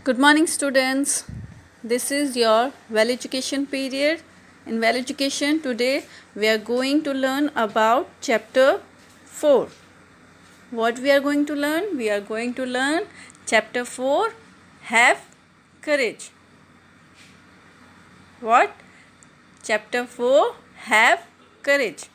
Good morning, students. This is your Well Education period. In Well Education, today we are going to learn about chapter 4. What we are going to learn? We are going to learn chapter 4, Have Courage. What? Chapter 4, Have Courage.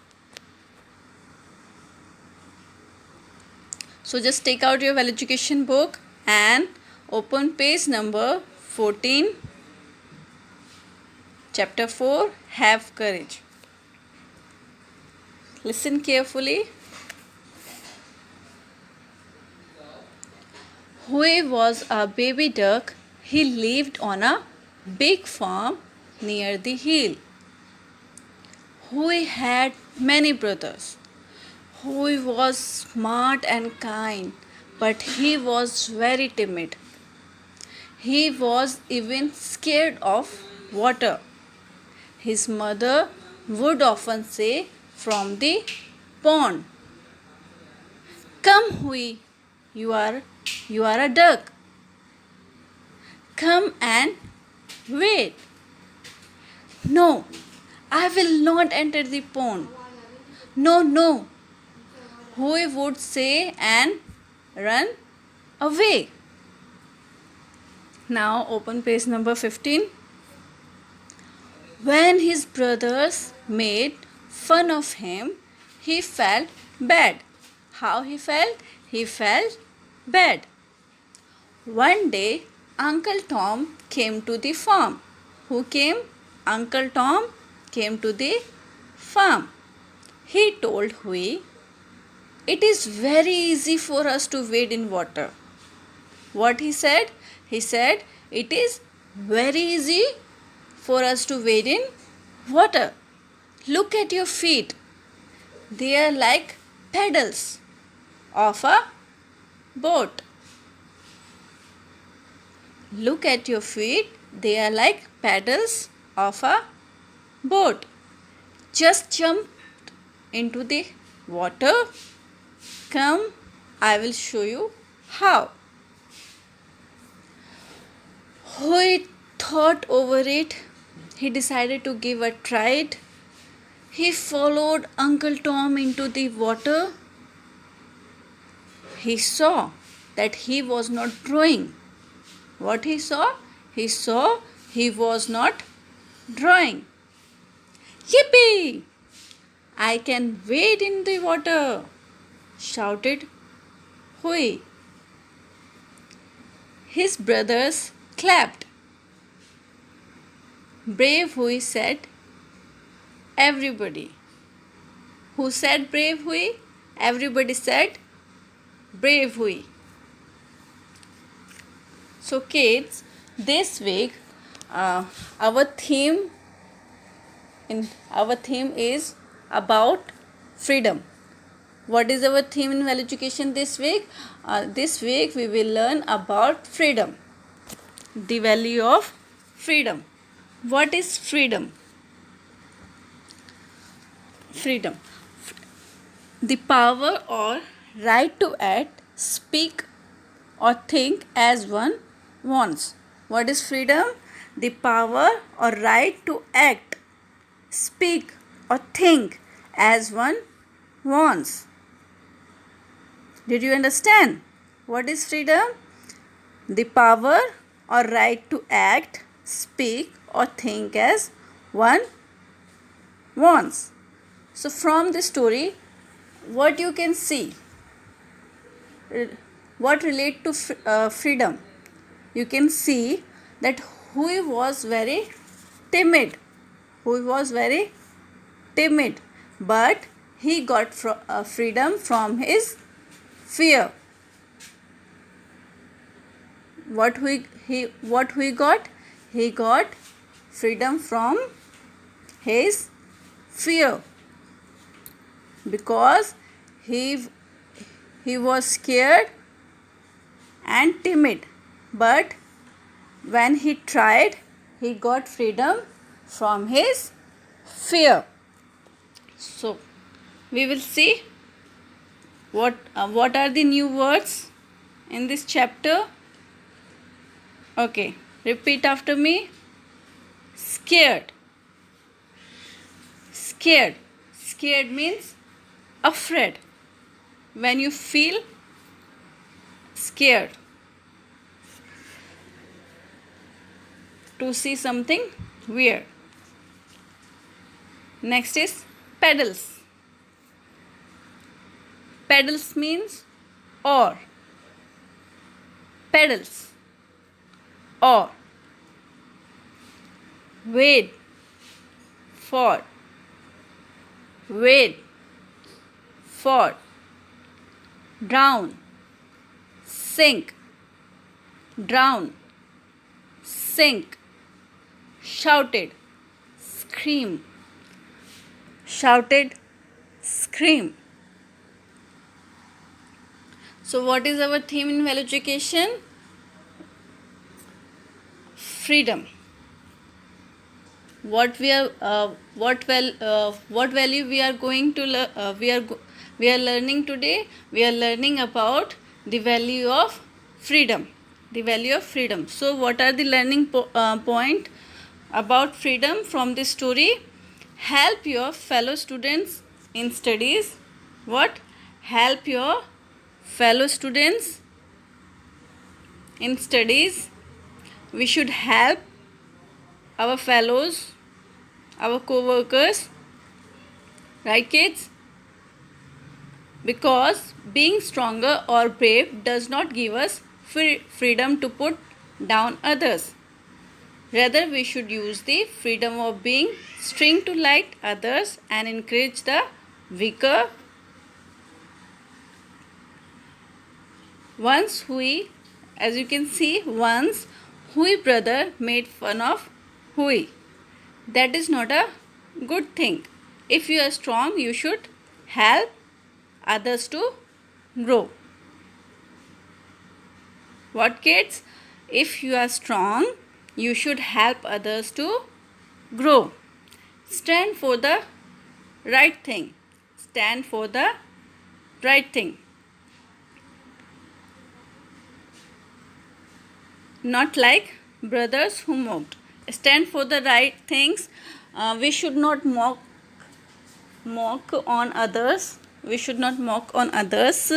So just take out your Well Education book and open page number 14. Chapter 4, Have Courage. Listen carefully. Huey was a baby duck. He lived on a big farm near the hill. Huey had many brothers. Huey was smart and kind, but he was very timid. He was even scared of water. His mother would often say from the pond, "Come, Huey, you are a duck. Come and wait." "No, I will not enter the pond." "No, no," Huey would say and run away. Now open page number 15. When his brothers made fun of him, he felt bad. How he felt? He felt bad. One day, Uncle Tom came to the farm. Who came? Uncle Tom came to the farm. He told Huey, "It is very easy for us to wade in water." What he said? He said, "It is very easy for us to wade in water. Look at your feet. They are like pedals of a boat. Look at your feet. They are like paddles of a boat. Just jump into the water. Come, I will show you how." Huey thought over it. He decided to give a try. He followed Uncle Tom into the water. He saw that he was not drawing. What he saw? He saw he was not drawing. "Yippee! I can wade in the water!" shouted Huey. His brothers clapped. "Brave Huey," said everybody. Who said brave Huey? Everybody said brave Huey. So kids, this week our theme is about freedom. What is our theme in Well Education this week? This week we will learn about freedom. The value of freedom. What is freedom? Freedom. The power or right to act, speak or think as one wants. What is freedom? The power or right to act, speak or think as one wants. Did you understand? What is freedom? The power or right to act, speak or think as one wants. So from this story, what you can see? What relate to freedom? You can see that Huey was very timid. Huey was very timid, but he got freedom from his fear. What Huey got? He got freedom from his fear because he was scared and timid, but when he tried, he got freedom from his fear. So we will see what are the new words in this chapter. Okay, repeat after me. Scared. Scared. Scared means afraid. When you feel scared to see something weird. Next is pedals. Pedals means or. Pedals or. Wade for. Wade for. Drown. Sink. Drown. Sink. Shouted. Scream. Shouted. Scream. So what is our theme in value education? Freedom. What value we are going to we are learning today? We are learning about the value of freedom. The value of freedom. So what are the learning point about freedom from this story? Help your fellow students in studies. What? Help your fellow students in studies. We should help our fellows, our co-workers, right kids? Because being stronger or brave does not give us freedom to put down others. Rather, we should use the freedom of being strong to light others and encourage the weaker. Once Hui, as you can see, once Hui brother made fun of Hui. That is not a good thing. If you are strong, you should help others to grow. What kids? If you are strong, you should help others to grow. Stand for the right thing. Stand for the right thing. Not like brothers who mocked. Stand for the right things. We should not mock on others. We should not mock on others.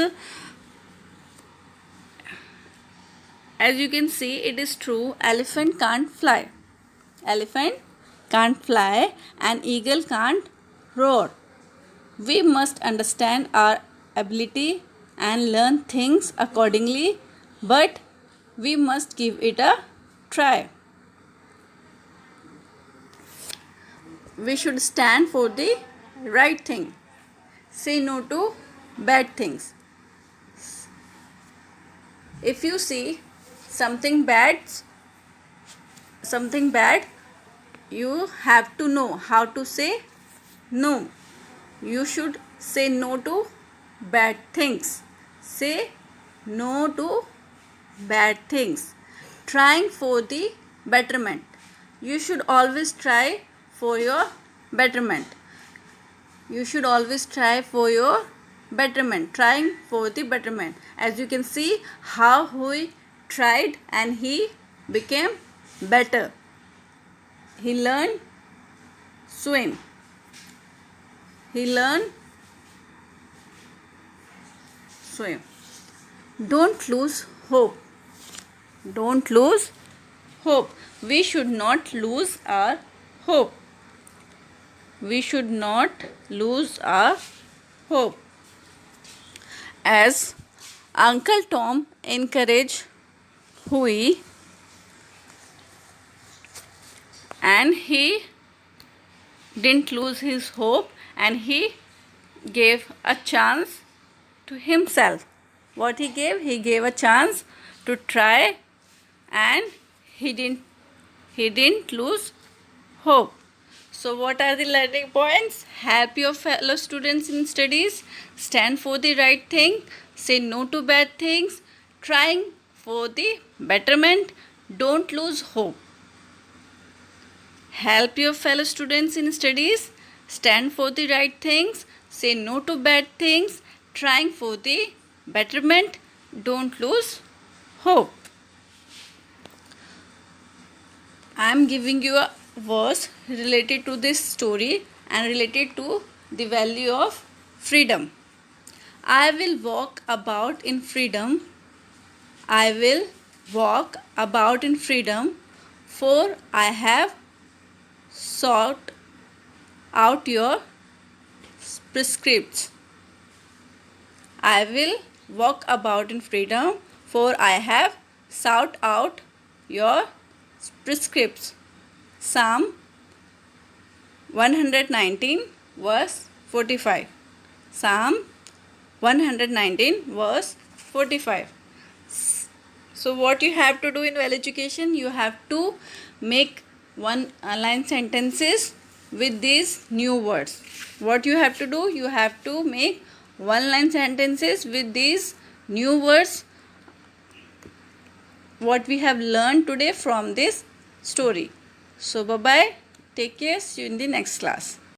As you can see, it is true. Elephant can't fly. Elephant can't fly and eagle can't roar. We must understand our ability and learn things accordingly, but we must give it a try. We should stand for the right thing. Say no to bad things. If you see something bad, you have to know how to say no. You should say no to bad things. Say no to bad things. Trying for the betterment. You should always try for your betterment. You should always try for your betterment. Trying for the betterment. As you can see how he tried and he became better. He learned swim. He learned swim. Don't lose hope. Don't lose hope. We should not lose our hope. We should not lose our hope. As Uncle Tom encouraged Hui, and he didn't lose his hope, and he gave a chance to himself. What he gave? He gave a chance to try, and he didn't lose hope. So what are the learning points? Help your fellow students in studies. Stand for the right thing. Say no to bad things. Trying for the betterment. Don't lose hope. Help your fellow students in studies. Stand for the right things. Say no to bad things. Trying for the betterment. Don't lose hope. I am giving you a verse related to this story and related to the value of freedom. I will walk about in freedom. I will walk about in freedom, for I have sought out your prescripts. I will walk about in freedom, for I have sought out your prescripts. Psalm 119 verse 45. Psalm 119 verse 45. So what you have to do in well education, you have to make one line sentences with these new words. What you have to do, you have to make one line sentences with these new words what we have learned today from this story. So bye bye, take care, see you in the next class.